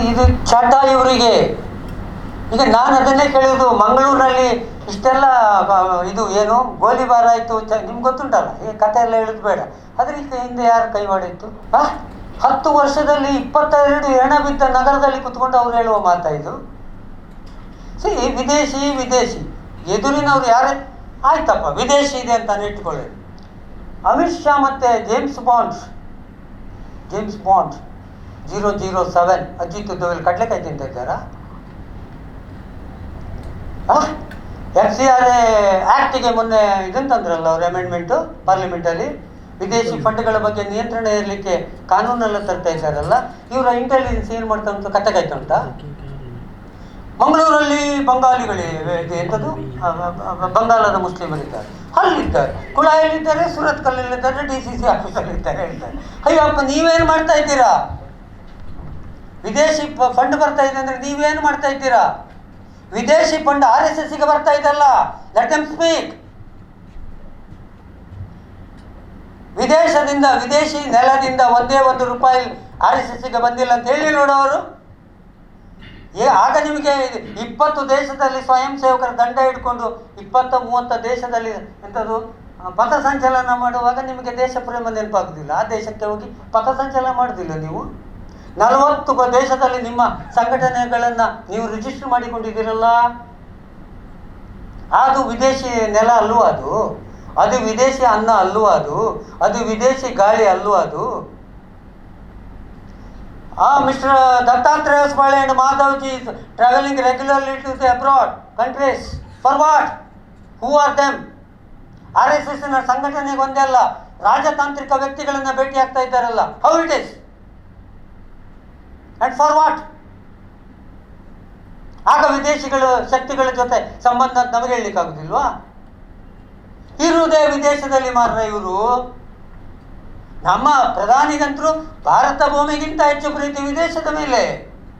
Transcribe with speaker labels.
Speaker 1: ಇದು ಚಟ ಇವರಿಗೆ. ಈಗ ನಾನು ಅದನ್ನೇ ಕೇಳೋದು, ಮಂಗಳೂರಿನಲ್ಲಿ ಇಷ್ಟೆಲ್ಲ ಇದು ಏನು ಗೋಲಿಬಾರ್ ಆಯಿತು, ನಿಮ್ಗೆ ಗೊತ್ತುಂಟಲ್ಲ, ಈ ಕಥೆ ಎಲ್ಲ ಹೇಳೋದು ಬೇಡ. ಆದರೆ ಈಗ ಹಿಂದೆ ಯಾರು ಕೈವಾಡ ಇತ್ತು? 10 ವರ್ಷದಲ್ಲಿ 22 ಹೆಣ ಬಿದ್ದ ನಗರದಲ್ಲಿ ಕುತ್ಕೊಂಡು ಅವ್ರು ಹೇಳುವ ಮಾತಾ ಇದು? ವಿದೇಶಿ ವಿದೇಶಿ ಎದುರಿನವ್ರು ಯಾರೇ ಆಯ್ತಪ್ಪ, ವಿದೇಶಿ ಇದೆ ಅಂತ ಇಟ್ಕೊಳ್ಳಿ. ಅಮಿತ್ ಶಾ ಮತ್ತು ಜೇಮ್ಸ್ ಬಾಂಡ್ 007 ಅಜಿತ್ ದೋವಲ್ ಕಡಲೆಕಾಯಿ ತಿಂತ ಇದ್ದಾರಾ? FCRA ಆ್ಯಕ್ಟಿಗೆ ಮೊನ್ನೆ ಇದಂತಂದ್ರಲ್ಲ ಅವ್ರ ಅಮೆಂಡ್ಮೆಂಟು ಪಾರ್ಲಿಮೆಂಟಲ್ಲಿ, ವಿದೇಶಿ ಫಂಡ್ಗಳ ಬಗ್ಗೆ ನಿಯಂತ್ರಣ ಇರಲಿಕ್ಕೆ ಕಾನೂನೆಲ್ಲ ತರ್ತಾ ಇದ್ದಾರಲ್ಲ. ಇವರ ಇಂಟೆಲಿಜೆನ್ಸ್ ಏನು ಮಾಡ್ತಾ ಉಂಟು? ಕಥೆಗಾಯ್ತಾ ಉಂಟಾ? ಮಂಗಳೂರಲ್ಲಿ ಬಂಗಾಳಿಗಳಿವೆ, ಎಂಥದ್ದು ಬಂಗಾಳದ ಮುಸ್ಲಿಮರಿದ್ದಾರೆ, ಅಲ್ಲಿದ್ದಾರೆ, ಕುಳಾಯಲ್ಲಿದ್ದಾರೆ, ಸೂರತ್ ಕಲ್ಲಲ್ಲಿದ್ದಾರೆ, DCC ಆಫೀಸಲ್ಲಿದ್ದಾರೆ ಹೇಳ್ತಾರೆ. ಅಯ್ಯಪ್ಪ, ನೀವೇನು ಮಾಡ್ತಾ ಇದ್ದೀರಾ? ವಿದೇಶಿ ಫಂಡ್ ಬರ್ತಾ ಇದೆ ಅಂದರೆ ನೀವೇನು ಮಾಡ್ತಾ ಇದ್ದೀರಾ? ವಿದೇಶಿ ಫಂಡ್ RSSಗೆ ಬರ್ತಾ ಇದಲ್ಲ, ಲೆಟ್ ದೆಮ್ ಸ್ಪೀಕ್. ವಿದೇಶದಿಂದ, ವಿದೇಶಿ ನೆಲದಿಂದ ಒಂದೇ ₹1 RSSಗೆ ಬಂದಿಲ್ಲ ಅಂತ ಹೇಳಿ ನೋಡೋರು. ಆಗ ನಿಮಗೆ 20 ದೇಶದಲ್ಲಿ ಸ್ವಯಂ ಸೇವಕರ ದಂಡ ಹಿಡ್ಕೊಂಡು 20-30 ದೇಶದಲ್ಲಿ ಎಂಥದ್ದು ಪಥಸಂಚಲನ ಮಾಡುವಾಗ ನಿಮಗೆ ದೇಶ ಪ್ರೇಮ ನೆನಪಾಗುವುದಿಲ್ಲ. ಆ ದೇಶಕ್ಕೆ ಹೋಗಿ ಪಥಸಂಚಲನ ಮಾಡೋದಿಲ್ಲ ನೀವು. 40 ದೇಶದಲ್ಲಿ ನಿಮ್ಮ ಸಂಘಟನೆಗಳನ್ನು ನೀವು ರಿಜಿಸ್ಟರ್ ಮಾಡಿಕೊಂಡಿದ್ದೀರಲ್ಲ. ಅದು ವಿದೇಶಿ ನೆಲ ಅಲ್ವಾ? ಅದು ವಿದೇಶಿ ಅನ್ನ ಅಲ್ವಾ? ಅದು ವಿದೇಶಿ ಗಾಳಿ ಅಲ್ವಾ? Mr. Dattatreya Hospale and Madhavji is traveling regularly to the abroad countries. For what? Who are them? RSSನ ಸಂಘಟನೆಗೆ ಒಂದೇ ಅಲ್ಲ, ರಾಜತಾಂತ್ರಿಕ ವ್ಯಕ್ತಿಗಳನ್ನ ಭೇಟಿ ಆಗ್ತಾ ಇದ್ದಾರಲ್ಲ. How it is? And for what? ಆಗ ವಿದೇಶಿಗಳ ಶಕ್ತಿಗಳ ಜೊತೆ ಸಂಬಂಧ ಅಂತ ನಮಗೆ ಹೇಳಲಿಕ್ಕಾಗುದಿಲ್ವಾ? ಇರುವುದೇ ವಿದೇಶದಲ್ಲಿ ಮಾತ್ರ ಇವರು. ನಮ್ಮ ಪ್ರಧಾನಿಗಂತರೂ ಭಾರತ ಭೂಮಿಗಿಂತ ಹೆಚ್ಚು ಪ್ರೀತಿ ವಿದೇಶದ ಮೇಲೆ.